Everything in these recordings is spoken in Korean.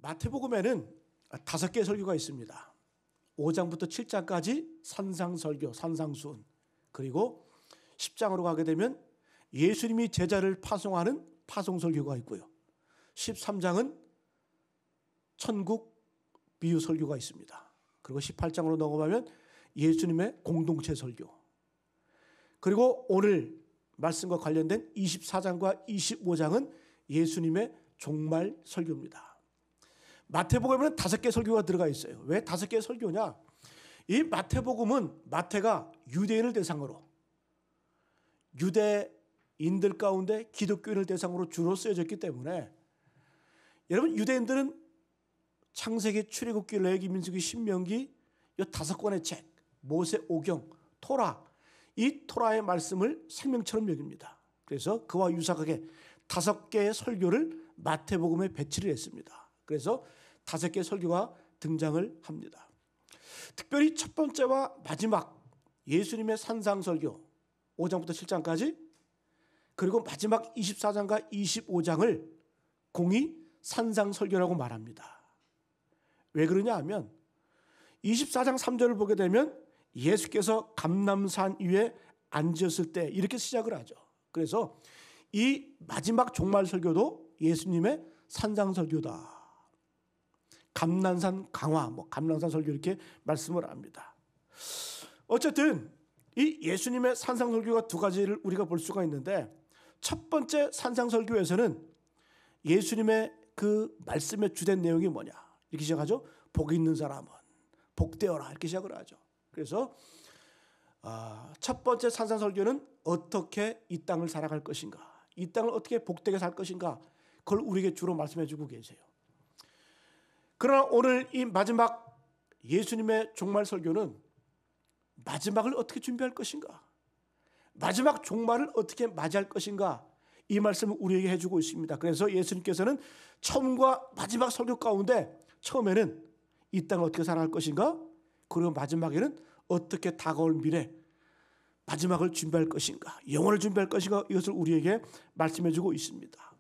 마태복음에는 5개의 설교가 있습니다. 5장부터 7장까지 산상설교, 산상수훈, 그리고 10장으로 가게 되면 예수님이 제자를 파송하는 파송설교가 있고요. 13장은 천국 비유설교가 있습니다. 그리고 18장으로 넘어가면 예수님의 공동체 설교, 그리고 오늘 말씀과 관련된 24장과 25장은 예수님의 종말 설교입니다. 마태복음에는 5개 설교가 들어가 있어요. 왜 5개의 설교냐? 이 마태복음은 마태가 유대인을 대상으로, 유대인들 가운데 기독교인을 대상으로 주로 쓰여졌기 때문에, 여러분 유대인들은 창세기, 출애굽기, 레위기, 민수기, 신명기 이 5권의 책, 모세오경, 토라, 이 토라의 말씀을 생명처럼 여깁니다. 그래서 그와 유사하게 5개의 설교를 마태복음에 배치를 했습니다. 그래서 5개의 설교가 등장을 합니다. 특별히 첫 번째와 마지막 예수님의 산상설교 5장부터 7장까지, 그리고 마지막 24장과 25장을 공히 산상설교라고 말합니다. 왜 그러냐 하면 24장 3절을 보게 되면 예수께서 감람산 위에 앉으셨을 때 이렇게 시작을 하죠. 그래서 이 마지막 종말 설교도 예수님의 산상설교다. 감람산 강화, 감람산 설교 이렇게 말씀을 합니다. 어쨌든 이 예수님의 산상설교가 2가지를 우리가 볼 수가 있는데, 첫 번째 산상설교에서는 예수님의 그 말씀의 주된 내용이 뭐냐 이렇게 시작하죠. 복이 있는 사람은 복되어라 이렇게 시작을 하죠. 그래서 첫 번째 산상설교는 어떻게 이 땅을 살아갈 것인가, 이 땅을 어떻게 복되게 살 것인가, 그걸 우리에게 주로 말씀해 주고 계세요. 그러나 오늘 이 마지막 예수님의 종말 설교는 마지막을 어떻게 준비할 것인가, 마지막 종말을 어떻게 맞이할 것인가, 이 말씀을 우리에게 해주고 있습니다. 그래서 예수님께서는 처음과 마지막 설교 가운데 처음에는 이 땅을 어떻게 살아갈 것인가, 그리고 마지막에는 어떻게 다가올 미래, 마지막을 준비할 것인가, 영혼을 준비할 것인가, 이것을 우리에게 말씀해주고 있습니다.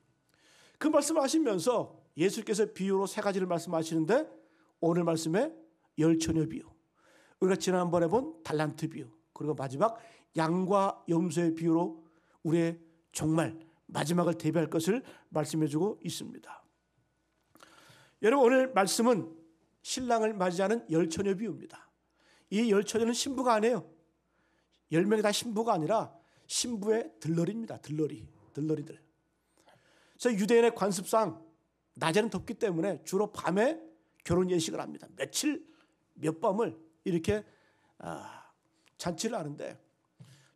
그 말씀을 하시면서 예수께서 비유로 3가지를 말씀하시는데, 오늘 말씀에 열처녀 비유, 우리가 지난번에 본 달란트 비유, 그리고 마지막 양과 염소의 비유로 우리의 종말, 마지막을 대비할 것을 말씀해주고 있습니다. 여러분 오늘 말씀은 신랑을 맞이하는 열처녀 비유입니다. 이 열처녀는 신부가 아니에요. 10명이 다 신부가 아니라 신부의 들러리입니다. 들러리들. 그래서 유대인의 관습상 낮에는 덥기 때문에 주로 밤에 결혼 예식을 합니다. 며칠 몇 밤을 이렇게 잔치를 하는데,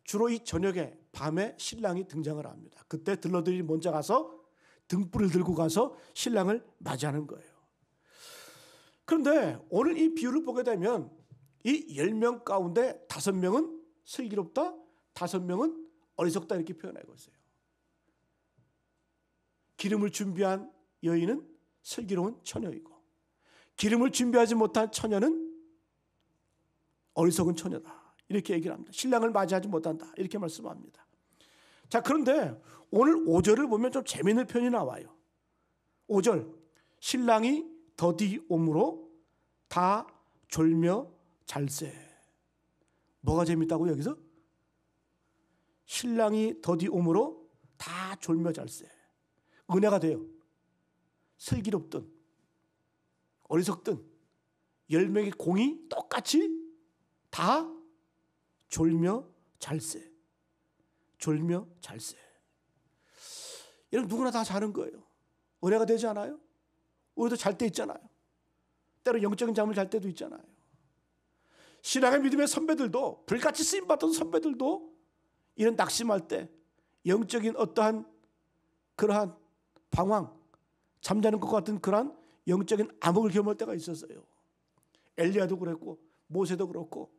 주로 이 저녁에 밤에 신랑이 등장을 합니다. 그때 들러들이 먼저 가서 등불을 들고 가서 신랑을 맞이하는 거예요. 그런데 오늘 이 비유를 보게 되면 이 10명 가운데 5명은 슬기롭다, 5명은 어리석다 이렇게 표현하고 있어요. 기름을 준비한 여인은 슬기로운 처녀이고, 기름을 준비하지 못한 처녀는 어리석은 처녀다 이렇게 얘기를 합니다. 신랑을 맞이하지 못한다 이렇게 말씀합니다. 자, 그런데 오늘 5절을 보면 좀 재미있는 표현이 나와요. 5절, 신랑이 더디 옴으로 다 졸며 잘세. 뭐가 재밌다고 여기서? 신랑이 더디 옴으로 다 졸며 잘세. 은혜가 돼요. 슬기롭든 어리석든 10명의 공이 똑같이 다 졸며 잘세. 졸며 잘세. 여러분 누구나 다 자는 거예요. 은혜가 되지 않아요? 우리도 잘 때 있잖아요. 때로 영적인 잠을 잘 때도 있잖아요. 신앙의 믿음의 선배들도, 불같이 쓰임받던 선배들도 이런 낙심할 때, 영적인 어떠한 그러한 방황, 잠자는 것 같은 그러한 영적인 암흑을 경험할 때가 있었어요. 엘리야도 그랬고 모세도 그렇고,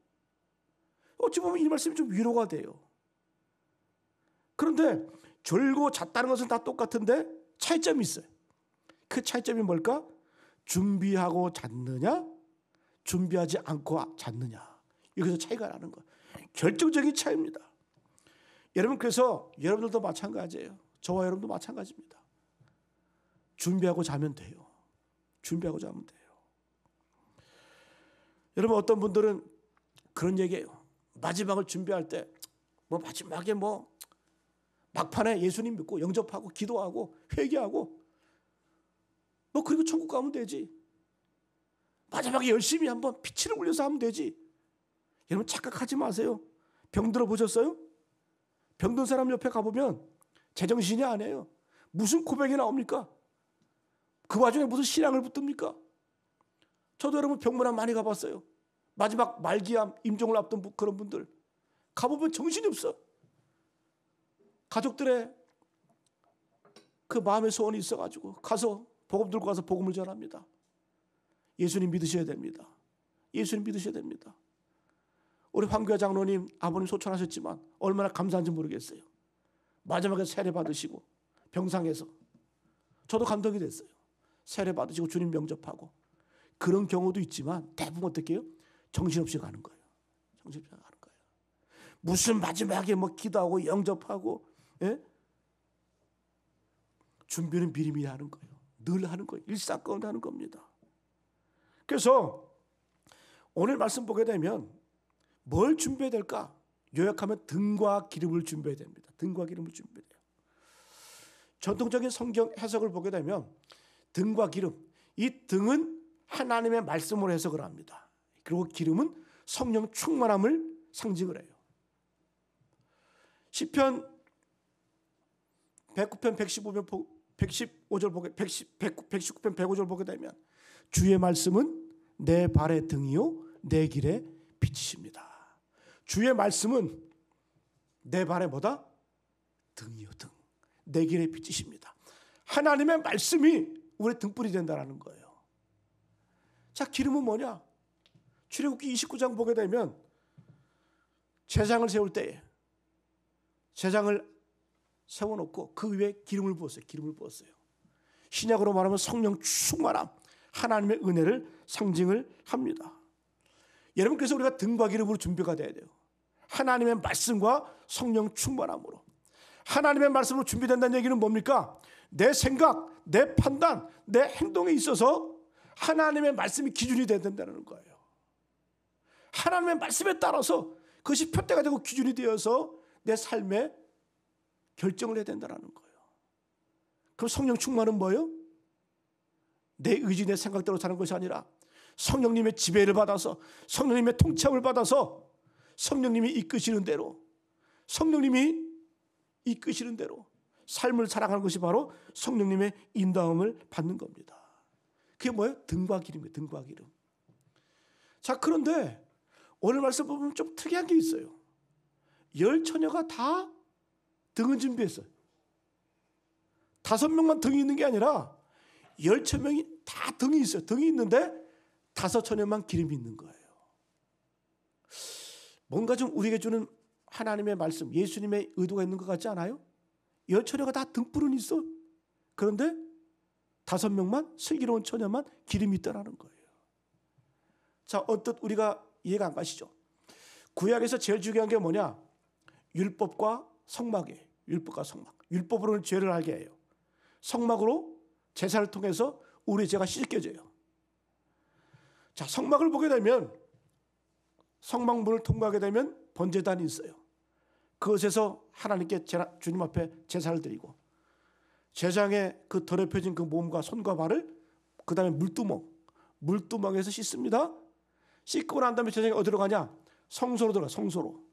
어찌 보면 이 말씀이 좀 위로가 돼요. 그런데 졸고 잤다는 것은 다 똑같은데 차이점이 있어요. 그 차이점이 뭘까? 준비하고 잤느냐, 준비하지 않고 잤느냐, 여기서 차이가 나는 거예요. 결정적인 차이입니다. 여러분, 그래서 여러분들도 마찬가지예요. 저와 여러분도 마찬가지입니다. 준비하고 자면 돼요. 준비하고자 하면 돼요. 여러분, 어떤 분들은 그런 얘기예요. 마지막을 준비할 때 마지막에 막판에 예수님 믿고 영접하고 기도하고 회개하고 그리고 천국 가면 되지. 마지막에 열심히 한번 피치를 흘려서 하면 되지. 여러분, 착각하지 마세요. 병들어 보셨어요? 병든 사람 옆에 가보면 제정신이 아니에요. 무슨 고백이 나옵니까? 그 와중에 무슨 신앙을 붙듭니까? 저도 여러분 병문안 많이 가봤어요. 마지막 말기암 임종을 앞둔 그런 분들 가보면 정신이 없어. 가족들의 그 마음의 소원이 있어가지고 가서 복음 들고 가서 복음을 전합니다. 예수님 믿으셔야 됩니다. 예수님 믿으셔야 됩니다. 우리 황교아 장로님 아버님 소천하셨지만 얼마나 감사한지 모르겠어요. 마지막에 세례 받으시고 병상에서 저도 감동이 됐어요. 세례 받으시고 주님 영접하고 그런 경우도 있지만 대부분 어떻게 해요? 정신없이 가는 거예요. 정신없이 가는 거예요. 무슨 마지막에 기도하고 영접하고 준비는 미리미리 하는 거예요. 늘 하는 거예요. 일사건을 하는 겁니다. 그래서 오늘 말씀 보게 되면 뭘 준비해야 될까? 요약하면 등과 기름을 준비해야 됩니다. 등과 기름을 준비해야 돼요. 전통적인 성경 해석을 보게 되면 등과 기름, 이 등은 하나님의 말씀으로 해석을 합니다. 그리고 기름은 성령 충만함을 상징을 해요. 시편 109편 115절 보게 119편 105절 보게 되면 주의 말씀은 내 발의 등이요 내 길의 빛이십니다. 주의 말씀은 내 발에 뭐다? 등이요 등. 내 길의 빛이십니다. 하나님의 말씀이 우리 등불이 된다는 거예요. 자, 기름은 뭐냐? 출애굽기 29장 보게 되면 제장을 세울 때에 제장을 세워놓고 그 위에 기름을 부었어요. 기름을 부었어요. 신약으로 말하면 성령 충만함, 하나님의 은혜를 상징을 합니다. 여러분, 그래서 우리가 등과 기름으로 준비가 돼야 돼요. 하나님의 말씀과 성령 충만함으로. 하나님의 말씀으로 준비된다는 얘기는 뭡니까? 내 생각, 내 판단, 내 행동에 있어서 하나님의 말씀이 기준이 돼야 된다는 거예요. 하나님의 말씀에 따라서 그것이 표대가 되고 기준이 되어서 내 삶에 결정을 해야 된다는 거예요. 그럼 성령 충만은 뭐예요? 내 의지, 내 생각대로 사는 것이 아니라 성령님의 지배를 받아서 성령님의 통치함을 받아서 성령님이 이끄시는 대로 삶을 살아가는 것이 바로 성령님의 인도함을 받는 겁니다. 그게 뭐예요? 등과 기름이에요. 등과 기름. 자, 그런데 오늘 말씀 보면 좀 특이한 게 있어요. 10처녀가 다 등을 준비했어요. 5명만 등이 있는 게 아니라 10처명이 다 등이 있어요. 등이 있는데 5처녀만 기름이 있는 거예요. 뭔가 좀 우리에게 주는 하나님의 말씀, 예수님의 의도가 있는 것 같지 않아요? 10처녀가 다 등불은 있어. 그런데 5명만, 슬기로운 처녀만 기름이 있다라는 거예요. 자, 어떻 우리가 이해가 안 가시죠? 구약에서 제일 중요한 게 뭐냐? 율법과 성막이에요. 율법과 성막. 율법으로는 죄를 알게 해요. 성막으로 제사를 통해서 우리 죄가 씻겨져요. 자, 성막을 보게 되면 성막문을 통과하게 되면 번제단이 있어요. 그것에서 하나님께 주님 앞에 제사를 드리고 제장에 그 더럽혀진 그 몸과 손과 발을 그 다음에 물두멍에서 씻습니다. 씻고 난 다음에 제장이 어디로 가냐? 성소로 들어가. 성소로.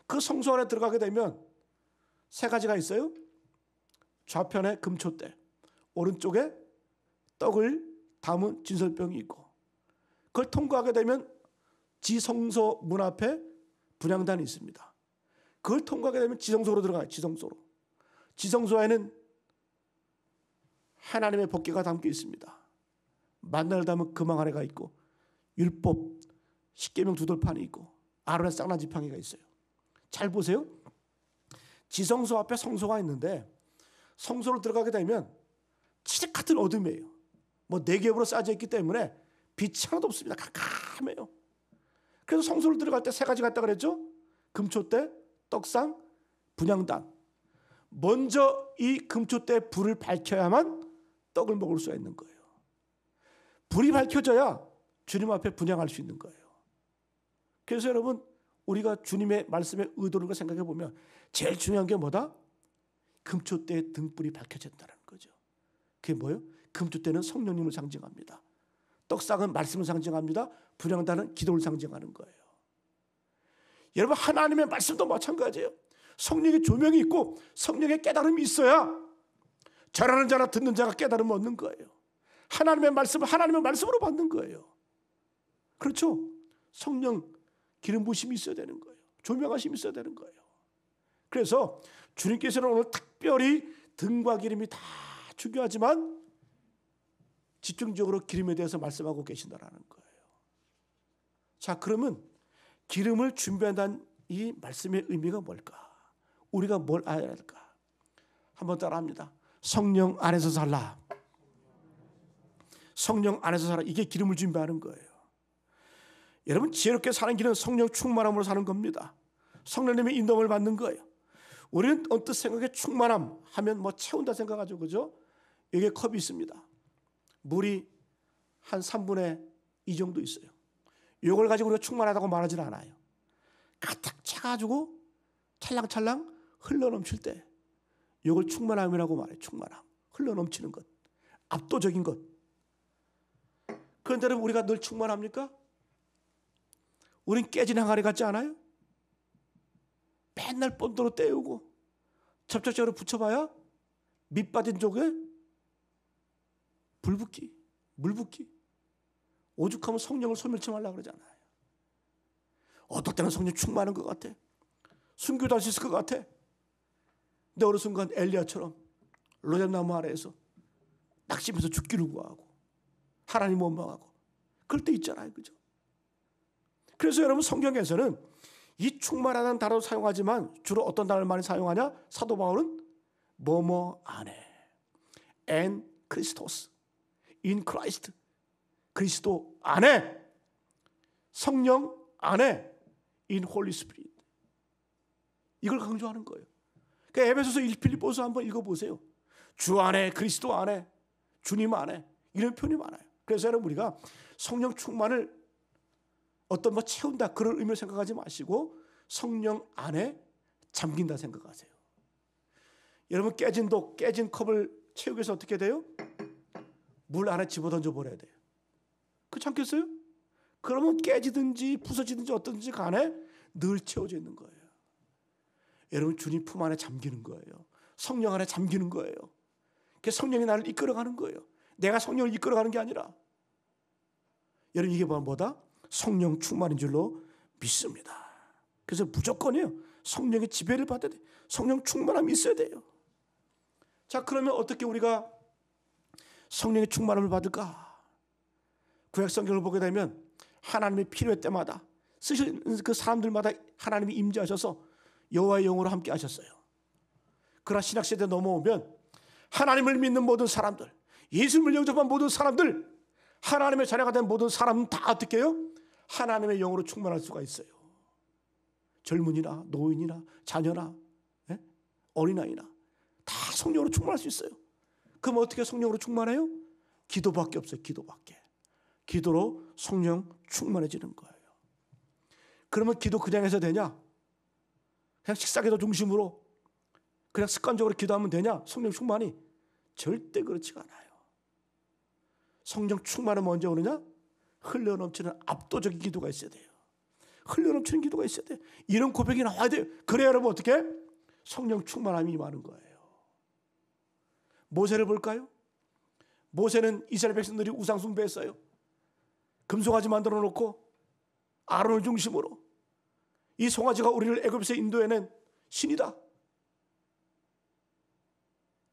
그 성소 안에 들어가게 되면 3가지가 있어요. 좌편에 금초대, 오른쪽에 떡을 담은 진설병이 있고, 그걸 통과하게 되면 지성소 문 앞에 분향단이 있습니다. 그걸 통과하게 되면 지성소로 들어가요. 지성소로. 지성소에는 하나님의 법궤가 담겨 있습니다. 만나를 담은 금왕 아래가 있고, 율법 10계명 두돌판이 있고, 아론의 쌍난 지팡이가 있어요. 잘 보세요. 지성소 앞에 성소가 있는데 성소로 들어가게 되면 칠흑 같은 어둠이에요. 4겹으로 쌓여져 있기 때문에 빛이 하나도 없습니다. 캄캄해요. 그래서 성소로 들어갈 때 3가지가 있다고 그랬죠. 금초대, 떡상, 분향단. 먼저 이 금초대에 불을 밝혀야만 떡을 먹을 수가 있는 거예요. 불이 밝혀져야 주님 앞에 분향할 수 있는 거예요. 그래서 여러분, 우리가 주님의 말씀의 의도를 생각해 보면 제일 중요한 게 뭐다? 금초 때의 등불이 밝혀진다는 거죠. 그게 뭐예요? 금초 때는 성령님을 상징합니다. 떡상은 말씀을 상징합니다. 분향단은 기도를 상징하는 거예요. 여러분, 하나님의 말씀도 마찬가지예요. 성령의 조명이 있고 성령의 깨달음이 있어야 잘하는 자나 듣는 자가 깨달음을 얻는 거예요. 하나님의 말씀을 하나님의 말씀으로 받는 거예요. 그렇죠? 성령 기름 부으심이 있어야 되는 거예요. 조명하심이 있어야 되는 거예요. 그래서 주님께서는 오늘 특별히 등과 기름이 다 중요하지만 집중적으로 기름에 대해서 말씀하고 계신다라는 거예요. 자, 그러면 기름을 준비한다는 이 말씀의 의미가 뭘까? 우리가 뭘 알아야 할까? 한번 따라합니다. 성령 안에서 살라. 성령 안에서 살아. 이게 기름을 준비하는 거예요. 여러분, 지혜롭게 사는 길은 성령 충만함으로 사는 겁니다. 성령님의 인도를 받는 거예요. 우리는 언뜻 생각에 충만함 하면 뭐 채운다 생각하죠, 그죠? 여기에 컵이 있습니다. 물이 한 3분의 2 정도 있어요. 이걸 가지고 우리가 충만하다고 말하지는 않아요. 가득 차가지고 찰랑찰랑 흘러넘칠 때 이걸 충만함이라고 말해요. 충만함, 흘러넘치는 것, 압도적인 것. 그런데 여러분, 우리가 늘 충만합니까? 우린 깨진 항아리 같지 않아요? 맨날 본드로 때우고 접착제로 붙여봐야 밑 빠진 쪽에 불 붙기, 물 붙기. 오죽하면 성령을 소멸치 말라고 그러잖아요. 어떨 때는 성령 충만한 것 같아. 순교도 할 수 있을 것 같아. 근데 어느 순간 엘리야처럼 로뎀나무 아래에서 낙심해서 죽기를 구하고 하나님 원망하고 그럴 때 있잖아요, 그죠? 그래서 여러분, 성경에서는 이 충만하다는 단어를 사용하지만 주로 어떤 단어를 많이 사용하냐? 사도 바울은 뭐뭐 안에, en Christos, in Christ, 그리스도 안에, 성령 안에, in Holy Spirit. 이걸 강조하는 거예요. 그러니까 에베소서 1필리포스 한번 읽어보세요. 주 안에, 그리스도 안에, 주님 안에, 이런 표현이 많아요. 그래서 여러분, 우리가 성령 충만을 어떤 뭐 채운다 그런 의미를 생각하지 마시고 성령 안에 잠긴다 생각하세요. 여러분, 깨진 독, 깨진 컵을 채우기 위해서 어떻게 돼요? 물 안에 집어던져 버려야 돼요. 그렇지 않겠어요? 그러면 깨지든지 부서지든지 어떤지 간에 늘 채워져 있는 거예요. 여러분, 주님 품 안에 잠기는 거예요. 성령 안에 잠기는 거예요. 그래서 성령이 나를 이끌어가는 거예요. 내가 성령을 이끌어가는 게 아니라. 여러분, 이게 뭐다? 성령 충만인 줄로 믿습니다. 그래서 무조건이에요. 성령의 지배를 받아야 돼요. 성령 충만함이 있어야 돼요. 자, 그러면 어떻게 우리가 성령의 충만함을 받을까? 구약 성경을 보게 되면 하나님의 필요할 때마다 쓰실 그 사람들마다 하나님이 임재하셔서 여호와의 영으로 함께 하셨어요. 그러나 신약시대에 넘어오면 하나님을 믿는 모든 사람들, 예수님을 영접한 모든 사람들, 하나님의 자녀가 된 모든 사람은 다 어떻게 해요? 하나님의 영으로 충만할 수가 있어요. 젊은이나 노인이나 자녀나 어린아이나 다 성령으로 충만할 수 있어요. 그럼 어떻게 성령으로 충만해요? 기도밖에 없어요. 기도밖에. 기도로 성령 충만해지는 거예요. 그러면 기도 그냥 해서 되냐? 그냥 식사기도 중심으로 그냥 습관적으로 기도하면 되냐? 성령 충만이 절대 그렇지가 않아요. 성령 충만은 언제 오느냐? 흘러넘치는 압도적인 기도가 있어야 돼요. 흘러넘치는 기도가 있어야 돼요. 이런 고백이 나와야 돼요. 그래야 여러분 어떻게? 성령 충만함이 임하는 거예요. 모세를 볼까요? 모세는 이스라엘 백성들이 우상 숭배했어요. 금송아지 만들어 놓고 아론을 중심으로 이 송아지가 우리를 애굽에서 인도해낸 신이다.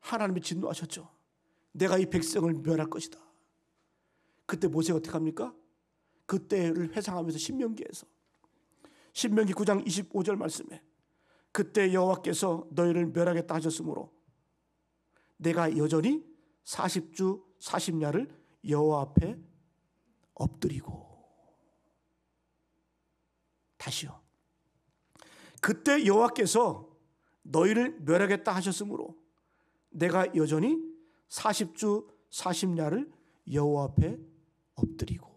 하나님이 진노하셨죠. 내가 이 백성을 멸할 것이다. 그때 모세가 어떻게 합니까? 그때를 회상하면서 신명기에서 신명기 9장 25절 말씀에 그때 여호와께서 너희를 멸하겠다 하셨으므로 내가 여전히 40주 40야를 여호와 앞에 엎드리고. 다시요. 그때 여호와께서 너희를 멸하겠다 하셨으므로 내가 여전히 40주 40야를 여호와 앞에 엎드리고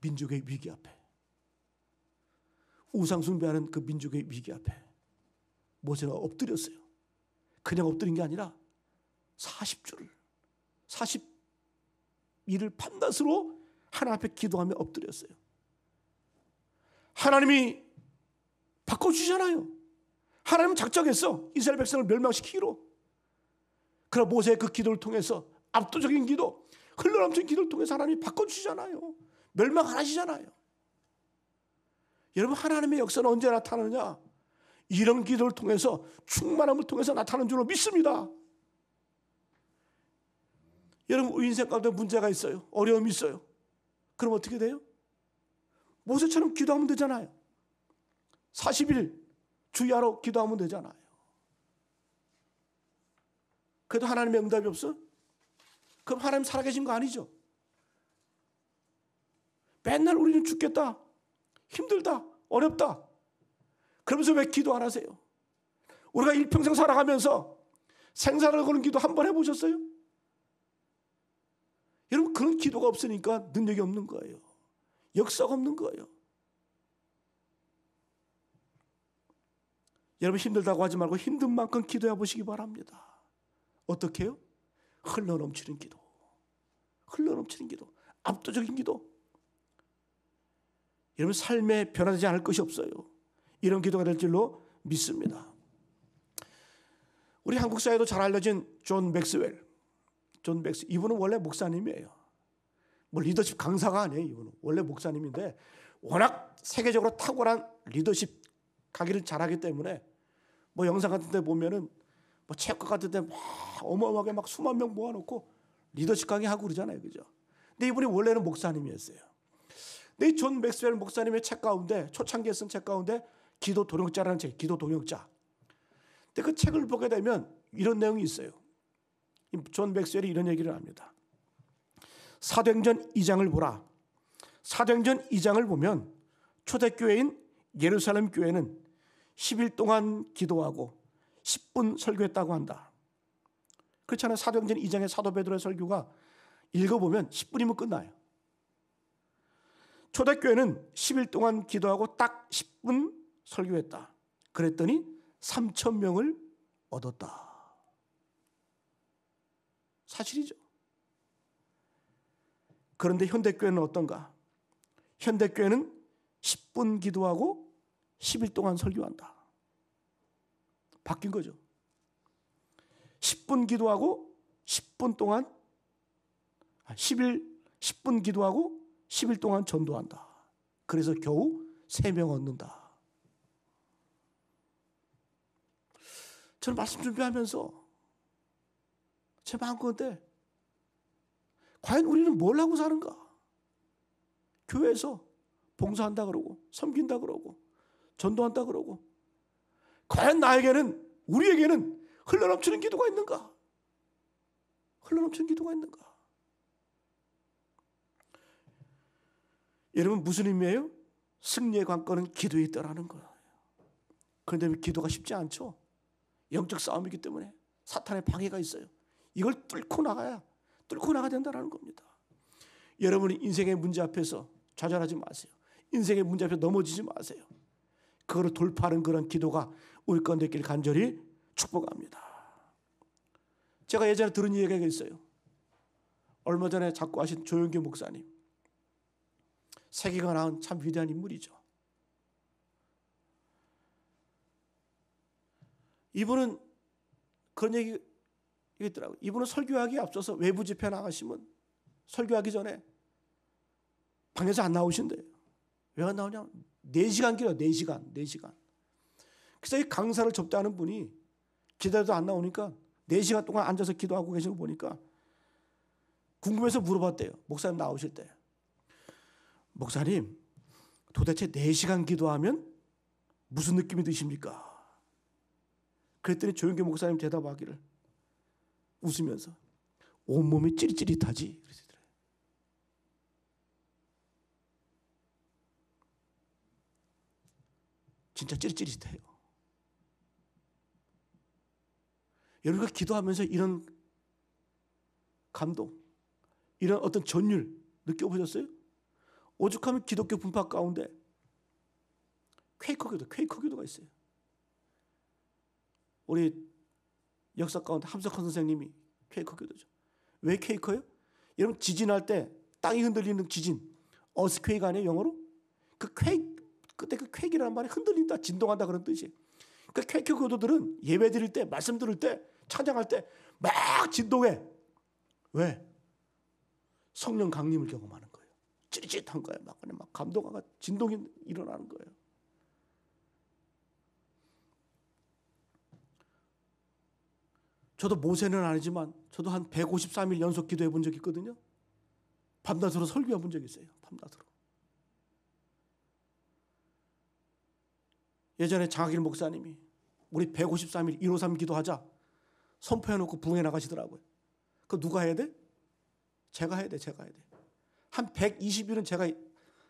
민족의 위기 앞에, 우상 숭배하는 그 민족의 위기 앞에 모세가 엎드렸어요. 그냥 엎드린 게 아니라 40주를 42일 밤낮으로 하나님 앞에 기도하며 엎드렸어요. 하나님이 바꿔주잖아요. 하나님은 작정했어. 이스라엘 백성을 멸망시키기로. 그러나 모세의 그 기도를 통해서, 압도적인 기도, 흘러넘치는 기도를 통해서 하나님이 바꿔주시잖아요. 멸망 안 하시잖아요. 여러분, 하나님의 역사는 언제 나타나느냐? 이런 기도를 통해서, 충만함을 통해서 나타나는 줄로 믿습니다. 여러분, 우리 인생 가운데 문제가 있어요. 어려움이 있어요. 그럼 어떻게 돼요? 모세처럼 기도하면 되잖아요. 40일 주야로 기도하면 되잖아요. 그래도 하나님의 응답이 없어? 그럼 하나님 살아계신 거 아니죠? 맨날 우리는 죽겠다, 힘들다, 어렵다, 그러면서 왜 기도 안 하세요? 우리가 일평생 살아가면서 생사를 거는 기도 한 번 해보셨어요? 여러분, 그런 기도가 없으니까 능력이 없는 거예요. 역사가 없는 거예요. 여러분, 힘들다고 하지 말고 힘든 만큼 기도해 보시기 바랍니다. 어떻게 해요? 흘러넘치는 기도, 흘러넘치는 기도, 압도적인 기도. 여러분, 삶에 변화되지 않을 것이 없어요. 이런 기도가 될 줄로 믿습니다. 우리 한국 사회도 잘 알려진 존 맥스웰, 이분은 원래 목사님이에요. 뭐 리더십 강사가 아니에요. 이분은 원래 목사님인데 워낙 세계적으로 탁월한 리더십 강의를 잘하기 때문에 뭐 영상 같은 데 보면은 뭐 체육관 같은 데 막 어마어마하게 막 수만 명 모아놓고 리더십 강의하고 그러잖아요. 그죠? 근데 이분이 원래는 목사님이었어요. 근데 이 존 맥스웰 목사님의 책 가운데, 초창기에 쓴 책 가운데 기도 동역자라는 책, 기도 동역자. 근데 그 책을 보게 되면 이런 내용이 있어요. 존 맥스웰이 이런 얘기를 합니다. 사도행전 2장을 보라. 사도행전 2장을 보면 초대교회인 예루살렘 교회는 10일 동안 기도하고 10분 설교했다고 한다. 그렇잖아요. 사도행전 2장의 사도 베드로의 설교가 읽어보면 10분이면 끝나요. 초대교회는 10일 동안 기도하고 딱 10분 설교했다. 그랬더니 3,000명을 얻었다. 사실이죠. 그런데 현대교회는 어떤가? 현대교회는 10분 기도하고 10일 동안 설교한다. 바뀐 거죠. 10분 기도하고 10분 동안 10분 기도하고 10일 동안 전도한다. 그래서 겨우 3명 얻는다. 저는 말씀 준비하면서 제 마음가운데 과연 우리는 뭘 하고 사는가? 교회에서 봉사한다 그러고 섬긴다 그러고 전도한다 그러고 과연 나에게는, 우리에게는 흘러넘치는 기도가 있는가? 흘러넘치는 기도가 있는가? 여러분, 무슨 의미예요? 승리의 관건은 기도에 있다라는 거예요. 그런데 기도가 쉽지 않죠. 영적 싸움이기 때문에 사탄의 방해가 있어요. 이걸 뚫고 나가야 된다는 겁니다. 여러분이 인생의 문제 앞에서 좌절하지 마세요. 인생의 문제 앞에 넘어지지 마세요. 그거를 돌파하는 그런 기도가 우리 가운데 있기를 간절히 축복합니다. 제가 예전에 들은 얘기가 있어요. 얼마 전에 작고 하신 조영규 목사님. 세계가 낳은 참 위대한 인물이죠. 이분은 그런 얘기 있더라고요. 이분은 설교하기에 앞서서 외부 집회 나가시면 설교하기 전에 방에서 안 나오신대요. 왜 안 나오냐? 4시간 길어요. 4시간. 그래서 이 강사를 접대하는 분이 기다려도 안 나오니까 4시간 동안 앉아서 기도하고 계신 거 보니까 궁금해서 물어봤대요. 목사님 나오실 때. 목사님, 도대체 4시간 기도하면 무슨 느낌이 드십니까? 그랬더니 조영규 목사님 대답하기를 웃으면서 온몸이 찌릿찌릿하지. 그러시더래요. 진짜 찌릿찌릿해요. 여러분가 기도하면서 이런 감동, 이런 어떤 전율 느껴보셨어요? 오죽하면 기독교 분파 가운데 퀘이커 교도가 있어요. 우리 역사 가운데 함석헌 선생님이 퀘이커 교도죠. 왜 퀘이커예요? 여러분 지진할 때 땅이 흔들리는 지진, 어스퀘이크 아니에요 영어로? 그때 그 퀘이크라는 말이 흔들린다, 진동한다 그런 뜻이에요. 그 퀘이커 교도들은 예배 드릴 때, 말씀 들을 때, 찬양할 때 막 진동해. 왜? 성령 강림을 경험하는 거예요. 찌릿한 거예요. 막 감동하고 진동이 일어나는 거예요. 저도 모세는 아니지만 저도 한 153일 연속 기도해 본 적이 있거든요. 밤낮으로 설교해 본 적이 있어요. 밤낮으로. 예전에 장학일 목사님이 우리 153일 153 기도하자 선포해놓고 부흥회 나가시더라고요. 그거 누가 해야 돼? 제가 해야 돼. 한 120일은 제가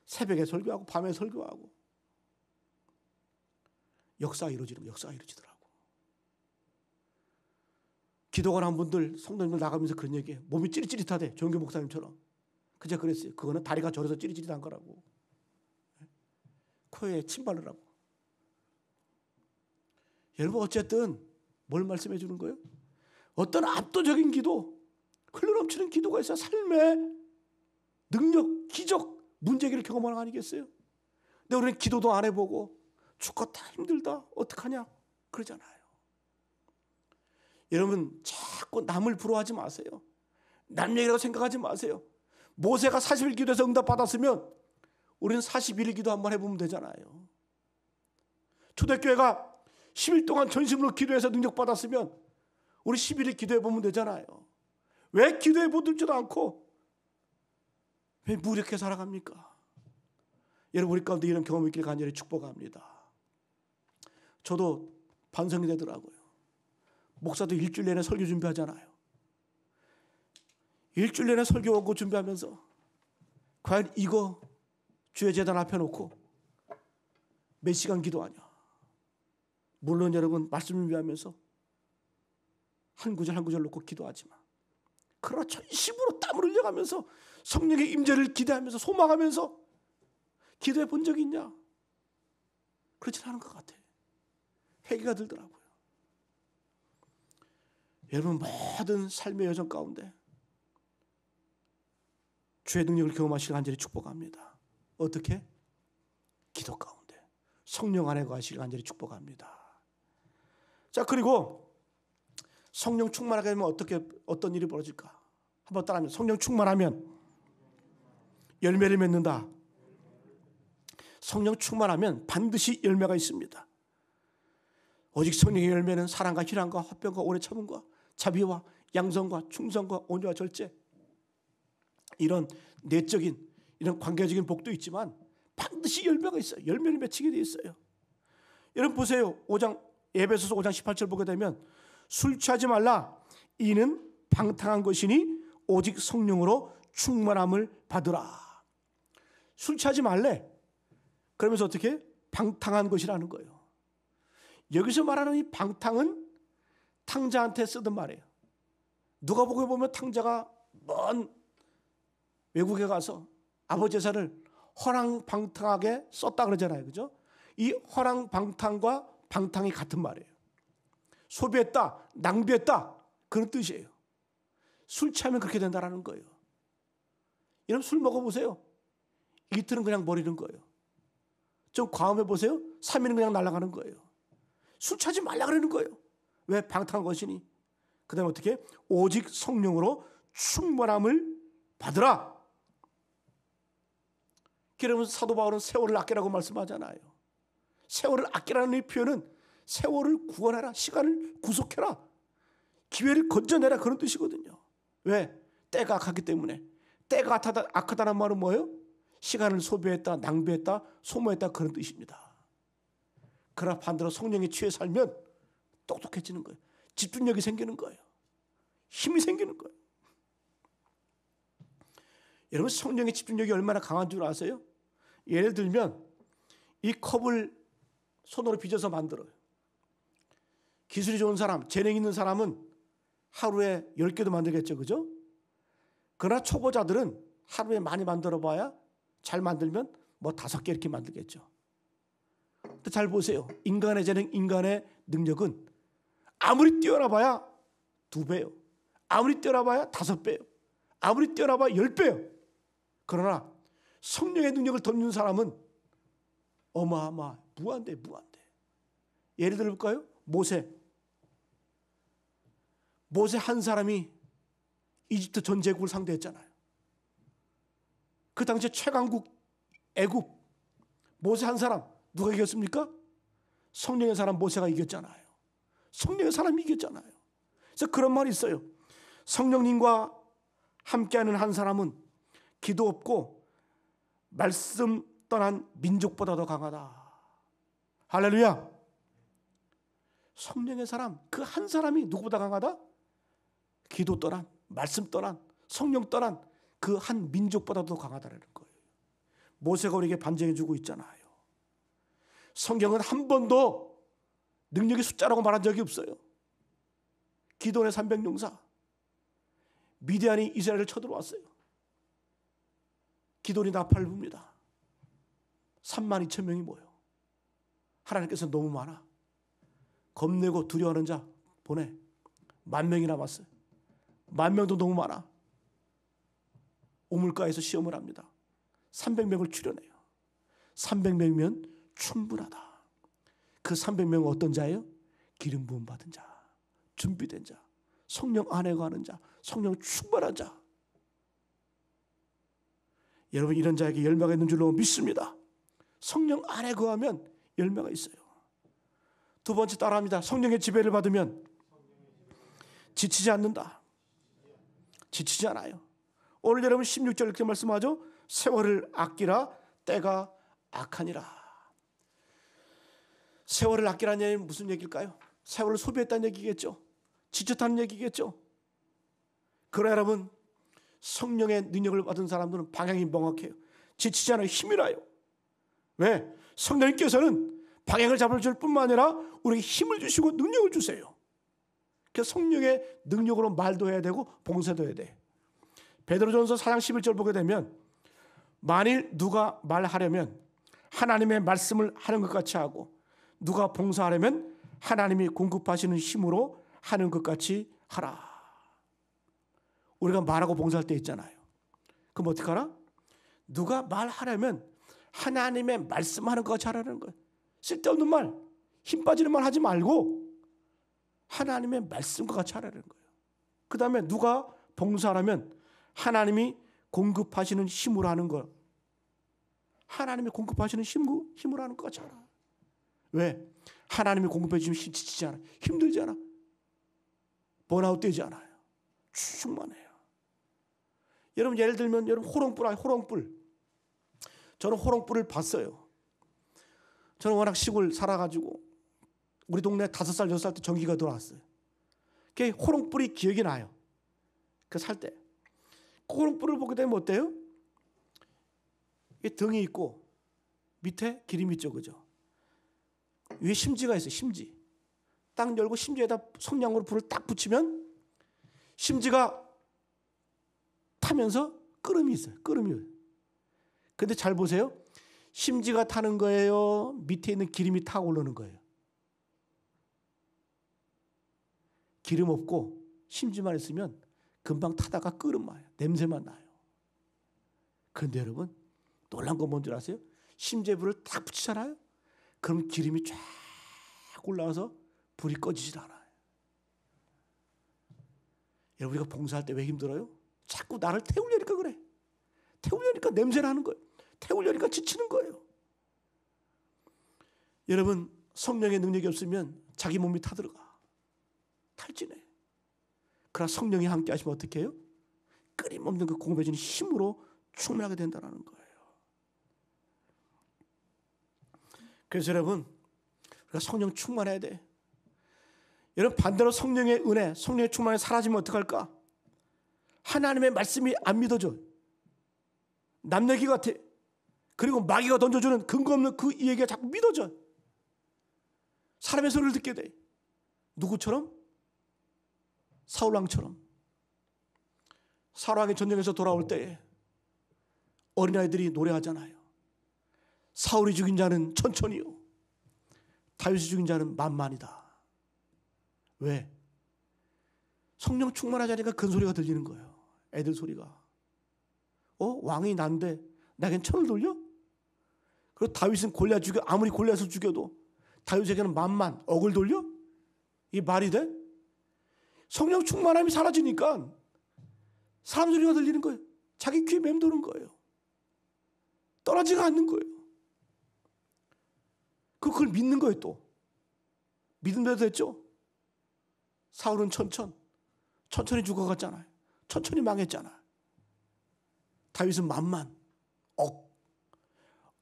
새벽에 설교하고 밤에 설교하고 역사가 이루어지더라고. 기도가 한 분들 성도님들 나가면서 그런 얘기해. 몸이 찌릿찌릿하대. 조영교 목사님처럼. 그저 그랬어요. 그거는 다리가 저려서 찌릿찌릿한 거라고. 코에 침 바르라고. 여러분 어쨌든 뭘 말씀해 주는 거예요? 어떤 압도적인 기도, 흘러넘치는 기도가 있어야 삶의 능력, 기적, 문제기를 경험하는 거 아니겠어요? 근데 우리는 기도도 안 해보고 죽겠다, 힘들다, 어떡하냐 그러잖아요. 여러분 자꾸 남을 부러워하지 마세요. 남 얘기라고 생각하지 마세요. 모세가 40일 기도해서 응답받았으면 우리는 41일 기도 한번 해보면 되잖아요. 초대교회가 10일 동안 전심으로 기도해서 능력받았으면 우리 11일 기도해보면 되잖아요. 왜 기도해보지도 않고 왜 무력해 살아갑니까? 여러분 우리 가운데 이런 경험이 있길 간절히 축복합니다. 저도 반성이 되더라고요. 목사도 일주일 내내 설교 준비하잖아요. 일주일 내내 설교 원고 준비하면서 과연 이거 주의 제단 앞에 놓고 몇 시간 기도하냐. 물론 여러분 말씀 준비하면서 한 구절 한 구절 놓고 기도하지만 그러나 전심으로 땀을 흘려가면서 성령의 임재를 기대하면서 소망하면서 기도해 본 적이 있냐? 그렇지 않은 것 같아요. 회개가 들더라고요. 여러분 모든 삶의 여정 가운데 주의 능력을 경험하시길 간절히 축복합니다. 어떻게? 기도 가운데 성령 안에 거하시길 간절히 축복합니다. 자, 그리고 성령 충만하게 되면 어떤 일이 벌어질까? 한번 따라하면 성령 충만하면 열매를 맺는다. 성령 충만하면 반드시 열매가 있습니다. 오직 성령의 열매는 사랑과 희락과 화평과 오래 참음과 자비와 양선과 충성과 온유와 절제, 이런 내적인 이런 관계적인 복도 있지만 반드시 열매가 있어요. 열매를 맺히게 돼 있어요. 여러분 보세요. 에베소서 5장 18절 보게 되면 술 취하지 말라. 이는 방탕한 것이니 오직 성령으로 충만함을 받으라. 술 취하지 말래. 그러면서 어떻게? 방탕한 것이라는 거예요. 여기서 말하는 이 방탕은 탕자한테 쓰던 말이에요. 누가복음에 보면 탕자가 먼 외국에 가서 아버지 재산을 허랑방탕하게 썼다 그러잖아요. 그죠? 이 허랑방탕과 방탕이 같은 말이에요. 소비했다, 낭비했다 그런 뜻이에요. 술 취하면 그렇게 된다는 거예요. 여러분 술 먹어보세요. 이틀은 그냥 버리는 거예요. 좀 과음해 보세요. 3일은 그냥 날아가는 거예요. 술 취하지 말라 그러는 거예요. 왜? 방탕한 것이니. 그 다음에 어떻게? 오직 성령으로 충만함을 받으라. 그러면서 사도 바울은 세월을 아끼라고 말씀하잖아요. 세월을 아끼라는 이 표현은 세월을 구원해라, 시간을 구속해라, 기회를 건져내라 그런 뜻이거든요. 왜? 때가 악하기 때문에. 때가 악하다는 말은 뭐예요? 시간을 소비했다, 낭비했다, 소모했다 그런 뜻입니다. 그러나 반대로 성령에 취해 살면 똑똑해지는 거예요. 집중력이 생기는 거예요. 힘이 생기는 거예요. 여러분 성령의 집중력이 얼마나 강한 줄 아세요? 예를 들면 이 컵을 손으로 빚어서 만들어요. 기술이 좋은 사람, 재능 있는 사람은 하루에 10개도 만들겠죠. 그죠? 그러나 초보자들은 하루에 많이 만들어 봐야 잘 만들면 뭐 5개 이렇게 만들겠죠. 근데 잘 보세요. 인간의 재능, 인간의 능력은 아무리 뛰어나 봐야 2배요. 아무리 뛰어나 봐야 5배요. 아무리 뛰어나 봐야 10배요. 그러나 성령의 능력을 덧는 사람은 어마어마 무한대. 예를 들어볼까요? 모세 한 사람이 이집트 전 제국을 상대했잖아요. 그 당시에 최강국 애굽 모세 한 사람 누가 이겼습니까? 성령의 사람 모세가 이겼잖아요. 성령의 사람이 이겼잖아요. 그래서 그런 말이 있어요. 성령님과 함께하는 한 사람은 기도 없고 말씀 떠난 민족보다 더 강하다. 할렐루야. 성령의 사람, 그 한 사람이 누구보다 강하다? 기도 떠난, 말씀 떠난, 성령 떠난 그 한 민족보다 더 강하다는 거예요. 모세가 우리에게 반증해 주고 있잖아요. 성경은 한 번도 능력의 숫자라고 말한 적이 없어요. 기도원의 300용사, 미디안이 이스라엘을 쳐들어왔어요. 기도원이 나팔을 붑니다. 32,000명이 모여. 하나님께서 너무 많아. 겁내고 두려워하는 자 보내. 10,000명이 남았어요. 10,000명도 너무 많아. 우물가에서 시험을 합니다. 300명을 추려내요. 300명이면 충분하다. 그 300명은 어떤 자예요? 기름 부음 받은 자, 준비된 자, 성령 안에 거하는 자, 성령 충만한 자. 여러분 이런 자에게 열매가 있는 줄로 믿습니다. 성령 안에 거하면 열매가 있어요. 두 번째 따라합니다. 성령의 지배를 받으면 지치지 않는다. 지치지 않아요. 오늘 여러분 16절 이렇게 말씀하죠. 세월을 아끼라 때가 악하니라. 세월을 아끼라는 얘기는 무슨 얘기일까요? 세월을 소비했다는 얘기겠죠. 지쳤다는 얘기겠죠. 그러나 여러분 성령의 능력을 받은 사람들은 방향이 명확해요. 지치지 않아요. 힘이 나요. 왜? 성령님께서는 방향을 잡아줄 뿐만 아니라 우리에게 힘을 주시고 능력을 주세요. 그래서 성령의 능력으로 말도 해야 되고 봉사도 해야 돼. 베드로전서 4장 11절 보게 되면 만일 누가 말하려면 하나님의 말씀을 하는 것 같이 하고 누가 봉사하려면 하나님이 공급하시는 힘으로 하는 것 같이 하라. 우리가 말하고 봉사할 때 있잖아요. 그럼 어떻게 하라? 누가 말하려면 하나님의 말씀하는 것 같이 하라는 거예요. 쓸데없는 말, 힘 빠지는 말 하지 말고 하나님의 말씀과 같이 하라는 거예요. 그 다음에 누가 봉사하려면 하나님이 공급하시는 힘으로 하는 거. 하나님이 공급하시는 힘으로 하는 것 같이 하라. 왜? 하나님이 공급해 주시면 지치지 않아. 힘들지 않아. 번아웃 되지 않아요. 충만해요. 여러분 예를 들면 여러분 호롱불 아니 호롱불. 저는 호롱불을 봤어요. 저는 워낙 시골 살아가지고 우리 동네 5살 6살 때 전기가 들어왔어요. 그 호롱불이 기억이 나요. 그 살 때. 호롱불을 보게 되면 어때요? 등이 있고 밑에 기름이 있죠. 그죠? 위에 심지가 있어요. 심지. 딱 열고 심지에다 성냥으로 불을 딱 붙이면 심지가 타면서 끓음이 있어요. 끓음이. 근데 잘 보세요. 심지가 타는 거예요? 밑에 있는 기름이 타고 오르는 거예요? 기름 없고 심지만 있으면 금방 타다가 끓음 와요. 냄새만 나요. 그런데 여러분 놀란 건 뭔지 아세요? 심지에 불을 딱 붙이잖아요. 그럼 기름이 쫙 올라와서 불이 꺼지질 않아요. 여러분 우리가 봉사할 때 왜 힘들어요? 자꾸 나를 태우려니까 그래. 태우려니까 냄새나는 거예요. 태우려니까 지치는 거예요. 여러분 성령의 능력이 없으면 자기 몸이 타들어가. 탈진해. 그러나 성령이 함께 하시면 어떻게 해요? 끊임없는 그 공급해 주는 힘으로 충만하게 된다는 거예요. 그래서 여러분 우리가 성령 충만해야 돼. 여러분 반대로 성령의 은혜, 성령의 충만이 사라지면 어떡할까? 하나님의 말씀이 안 믿어져. 남 얘기 같아. 그리고 마귀가 던져주는 근거 없는 그 얘기가 자꾸 믿어져. 사람의 소리를 듣게 돼. 누구처럼? 사울왕처럼. 사랑의 전쟁에서 돌아올 때에 어린아이들이 노래하잖아요. 사울이 죽인 자는 천천히요, 다윗이 죽인 자는 만만이다. 왜? 성령 충만하지 않으니까 큰 소리가 들리는 거예요. 애들 소리가. 왕이 난데 나겐 천을 돌려? 그리고 다윗은 골리앗 죽여, 아무리 골리앗을 죽여도 다윗에게는 만만, 억을 돌려? 이게 말이 돼? 성령 충만함이 사라지니까 사람 소리가 들리는 거예요. 자기 귀에 맴도는 거예요. 떠나지가 않는 거예요. 그걸 믿는 거예요. 또 믿음대로 됐죠. 사울은 천천히 죽어갔잖아요. 천천히 망했잖아요. 다윗은 만만,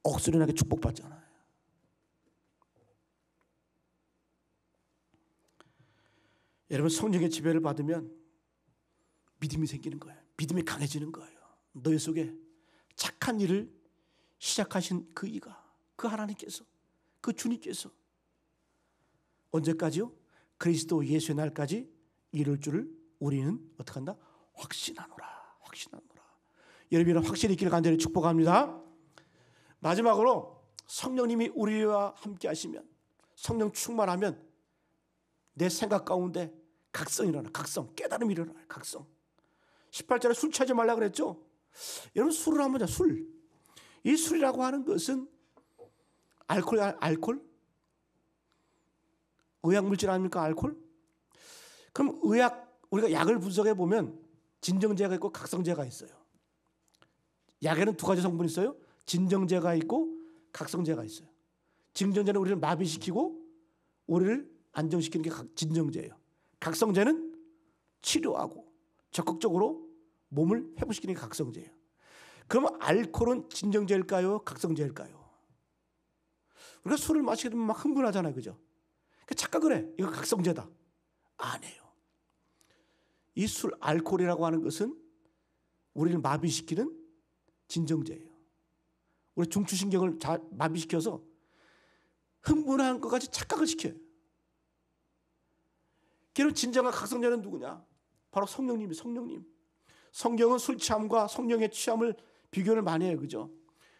억소리 나게 축복받잖아요. 여러분, 성령의 지배를 받으면 믿음이 생기는 거예요. 믿음이 강해지는 거예요. 너희 속에 착한 일을 시작하신 그 이가, 그 하나님께서, 그 주님께서 언제까지요? 그리스도 예수의 날까지 이룰 줄을 우리는 어떻게 한다? 확신하노라. 여러분은 확실히 있기를 간절히 축복합니다. 마지막으로 성령님이 우리와 함께 하시면, 성령 충만하면 내 생각 가운데 각성이 일어나. 깨달음이 일어나요. 각성. 18절에 술 취하지 말라 그랬죠. 여러분, 술을 한번 자. 이 술이라고 하는 것은 알코올? 의약물질 아닙니까? 알코올? 그럼 우리가 약을 분석해 보면 진정제가 있고 각성제가 있어요. 약에는 두 가지 성분이 있어요. 진정제가 있고 각성제가 있어요. 진정제는 우리를 마비시키고 우리를 안정시키는 게 진정제예요. 각성제는 치료하고 적극적으로 몸을 회복시키는 게 각성제예요. 그러면 알코올은 진정제일까요? 각성제일까요? 우리가 술을 마시게 되면 막 흥분하잖아요. 그죠? 그러니까 착각을 해. 이거 각성제다. 아니에요. 이 술, 알코올이라고 하는 것은 우리를 마비시키는 진정제예요. 우리 중추신경을 마비시켜서 흥분한 것까지 착각을 시켜요. 그럼 진정한 각성제는 누구냐? 바로 성령님. 성경은 술 취함과 성령의 취함을 비교를 많이 해요. 그죠?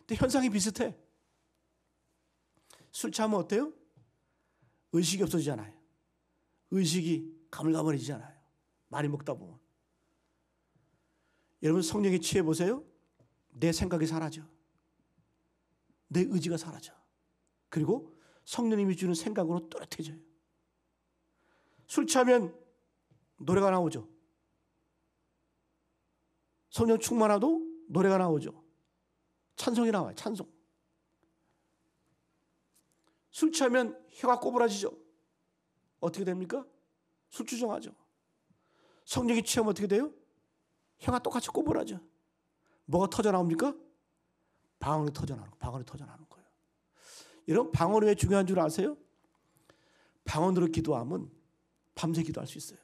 근데 현상이 비슷해. 술 취하면 어때요? 의식이 없어지잖아요. 의식이 가물가물해지잖아요. 많이 먹다 보면. 여러분, 성령에 취해 보세요. 내 생각이 사라져. 내 의지가 사라져. 그리고 성령님이 주는 생각으로 또렷해져요. 술 취하면 노래가 나오죠. 성령 충만하도 노래가 나오죠. 찬송이 나와요. 찬송. 술 취하면 혀가 꼬부라지죠. 어떻게 됩니까? 술 주정하죠. 성령이 취하면 어떻게 돼요? 혀가 똑같이 꼬부라져. 뭐가 터져 나옵니까? 방언이 터져 나오는 거예요. 여러분, 방언이 왜 중요한 줄 아세요? 방언으로 기도하면 밤새 기도할 수 있어요.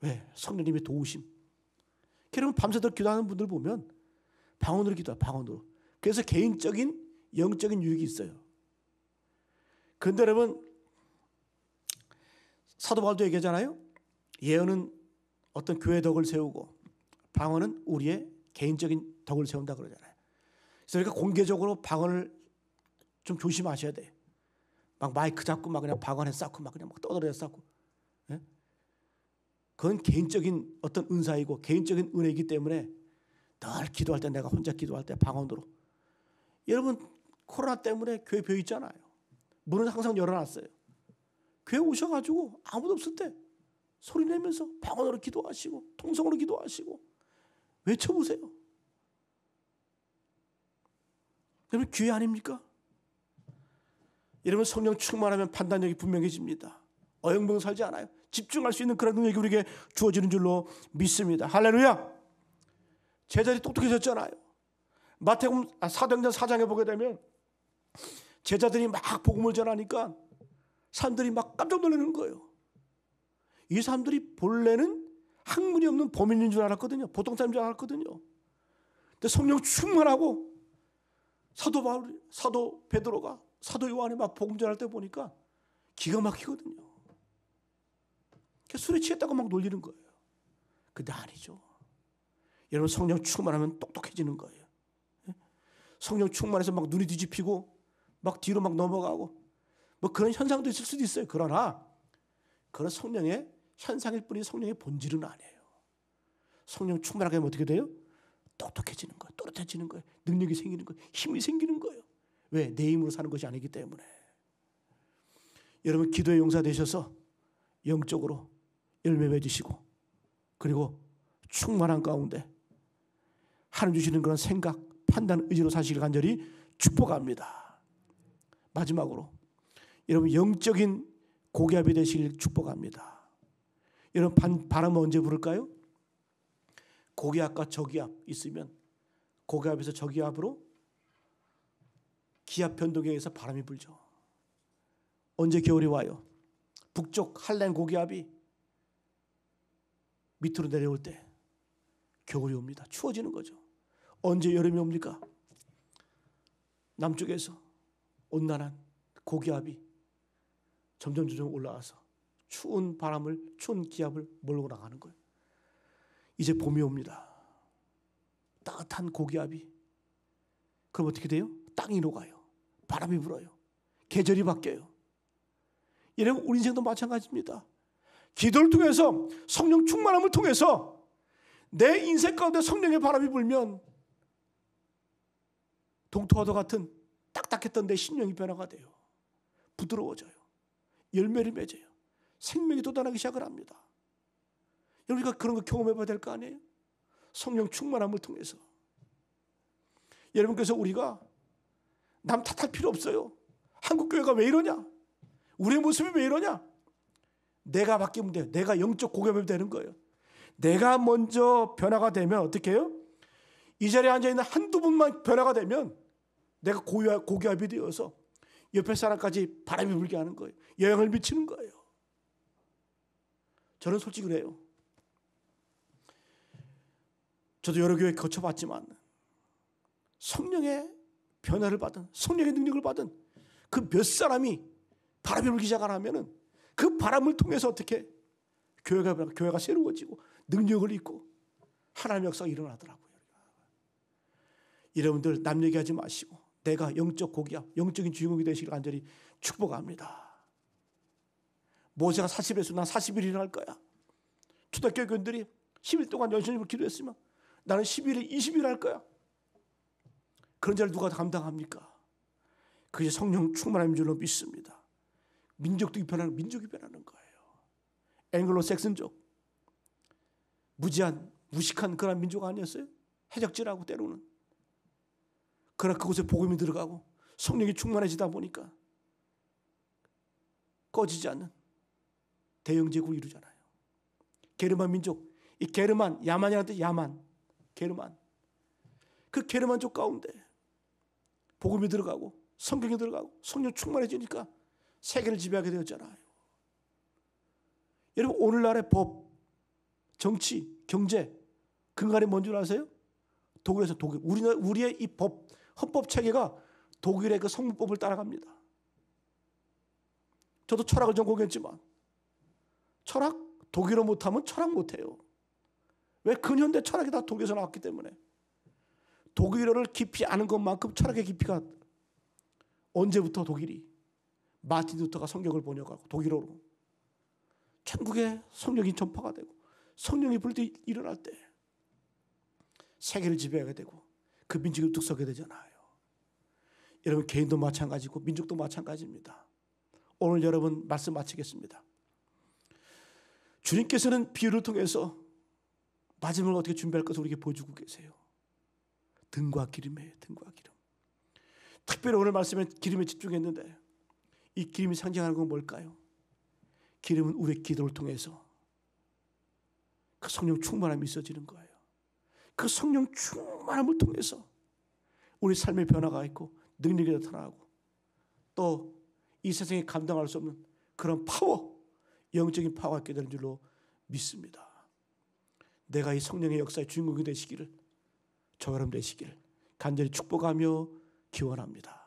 왜? 성령님의 도우심. 여러분, 밤새도록 기도하는 분들 보면 방언으로 기도해요. 방언으로. 그래서 개인적인 영적인 유익이 있어요. 그런데 여러분, 사도 바울도 얘기하잖아요. 예언은 어떤 교회 덕을 세우고 방언은 우리의 개인적인 덕을 세운다 그러잖아요. 그래서 우리가 공개적으로 방언을 좀 조심하셔야 돼. 막 마이크 잡고 막 그냥 방언에 쌓고 막 그냥 막 떠들어 쌓고. 예? 그건 개인적인 어떤 은사이고 개인적인 은혜이기 때문에 늘 기도할 때, 내가 혼자 기도할 때 방언으로. 여러분, 코로나 때문에 교회 벼 있잖아요. 문은 항상 열어놨어요. 교회 오셔가지고 아무도 없을 때 소리 내면서 방언으로 기도하시고 통성으로 기도하시고 외쳐보세요. 여러분, 기회 아닙니까? 여러분, 성령 충만하면 판단력이 분명해집니다. 어영부영 살지 않아요. 집중할 수 있는 그런 능력이 우리에게 주어지는 줄로 믿습니다. 할렐루야. 제자들이 똑똑해졌잖아요. 사도행전 4장에 보게 되면 제자들이 막 복음을 전하니까 사람들이 막 깜짝 놀라는 거예요. 이 사람들이 본래는 학문이 없는 범인인 줄 알았거든요. 보통 사람인 줄 알았거든요. 근데 성령 충만하고 사도 베드로가, 사도 요한이 막 복음 전할 때 보니까 기가 막히거든요. 술에 취했다고 막 놀리는 거예요. 근데 아니죠. 여러분 성령 충만하면 똑똑해지는 거예요. 성령 충만해서 막 눈이 뒤집히고 막 뒤로 막 넘어가고 뭐 그런 현상도 있을 수도 있어요. 그러나 그런 성령의 현상일 뿐이 성령의 본질은 아니에요. 성령 충만하게 하면 어떻게 돼요? 똑똑해지는 거예요. 또렷해지는 거예요. 능력이 생기는 거예요. 힘이 생기는 거예요. 왜? 내 힘으로 사는 것이 아니기 때문에. 여러분 기도의 용사 되셔서 영적으로 열매 맺으시고 그리고 충만한 가운데 하나님 주시는 그런 생각, 판단, 의지로 사시길 간절히 축복합니다. 마지막으로 여러분 영적인 고기압이 되시길 축복합니다. 여러분 바람은 언제 불을까요? 고기압과 저기압 있으면 고기압에서 저기압으로 기압 변동에 의해서 바람이 불죠. 언제 겨울이 와요? 북쪽 한라인 고기압이 밑으로 내려올 때 겨울이 옵니다. 추워지는 거죠. 언제 여름이 옵니까? 남쪽에서 온난한 고기압이 점점 올라와서 추운 기압을 몰고 나가는 거예요. 이제 봄이 옵니다. 따뜻한 고기압이. 그럼 어떻게 돼요? 땅이 녹아요. 바람이 불어요. 계절이 바뀌어요. 이러면 우리 인생도 마찬가지입니다. 기도를 통해서 성령 충만함을 통해서 내 인생 가운데 성령의 바람이 불면 동토화도 같은 딱딱했던 내 심령이 변화가 돼요. 부드러워져요. 열매를 맺어요. 생명이 돋아나기 시작을 합니다. 우리가 그런 거 경험해봐야 될 거 아니에요? 성령 충만함을 통해서. 여러분 그래서 우리가 남 탓할 필요 없어요. 한국교회가 왜 이러냐? 우리의 모습이 왜 이러냐? 내가 바뀌면 돼요. 내가 영적 고기압이 되는 거예요. 내가 먼저 변화가 되면 어떻게 해요? 이 자리에 앉아있는 한두 분만 변화가 되면 내가 고기압이 되어서 옆에 사람까지 바람이 불게 하는 거예요. 영향을 미치는 거예요. 저는 솔직히 그래요. 저도 여러 교회 거쳐봤지만 성령의 변화를 받은, 성령의 능력을 받은 그 몇 사람이 바람이 불기 시작하면은 그 바람을 통해서 어떻게 교회가 새로워지고 능력을 입고 하나님의 역사가 일어나더라고요. 여러분들 남 얘기하지 마시고 내가 영적 고기압, 영적인 주인공이 되시길 간절히 축복합니다. 모세가 40일에서 난 40일이나 할 거야. 초등학교 교인들이 10일 동안 열심히 기도했으면 나는 11일, 20일 할 거야. 그런 자를 누가 감당합니까? 그게 성령 충만함인 줄로 믿습니다. 민족이 변하는 거예요. 앵글로 섹슨족, 무식한 그런 민족 아니었어요? 해적질하고 때로는. 그러나 그곳에 복음이 들어가고 성령이 충만해지다 보니까 꺼지지 않는 대영 제국을 이루잖아요. 게르만 민족, 이 게르만, 야만이라는 뜻 야만, 게르만. 그 게르만족 가운데 복음이 들어가고 성경이 들어가고 성령 충만해지니까 세계를 지배하게 되었잖아요. 여러분 오늘날의 법, 정치, 경제 근간이 뭔 줄 아세요? 독일에서 우리의 이 법, 헌법 체계가 독일의 그 성문법을 따라갑니다. 저도 철학을 전공했지만 철학 독일어 못하면 철학 못해요. 왜? 근현대 철학이 다 독일에서 나왔기 때문에. 독일어를 깊이 아는 것만큼 철학의 깊이가 언제부터 독일이 마틴 루터가 성경을 번역하고 독일어로 천국에 성령이 전파가 되고 성령이 불때 일어날 때 세계를 지배하게 되고 그 민족이 득서게 되잖아요. 여러분 개인도 마찬가지고 민족도 마찬가지입니다. 오늘 여러분 말씀 마치겠습니다. 주님께서는 비유를 통해서 마지막을 어떻게 준비할 것을 우리에게 보여주고 계세요. 등과 기름이에요. 등과 기름. 특별히 오늘 말씀에 기름에 집중했는데 이 기름이 상징하는 건 뭘까요? 기름은 우리의 기도를 통해서 그 성령 충만함이 있어지는 거예요. 그 성령 충만함을 통해서 우리 삶의 변화가 있고 능력이 나타나고 또 이 세상에 감당할 수 없는 그런 파워, 영적인 파워가 있게 되는 줄로 믿습니다. 내가 이 성령의 역사의 주인공이 되시기를, 저와 여러분 되시기를 간절히 축복하며 기원합니다.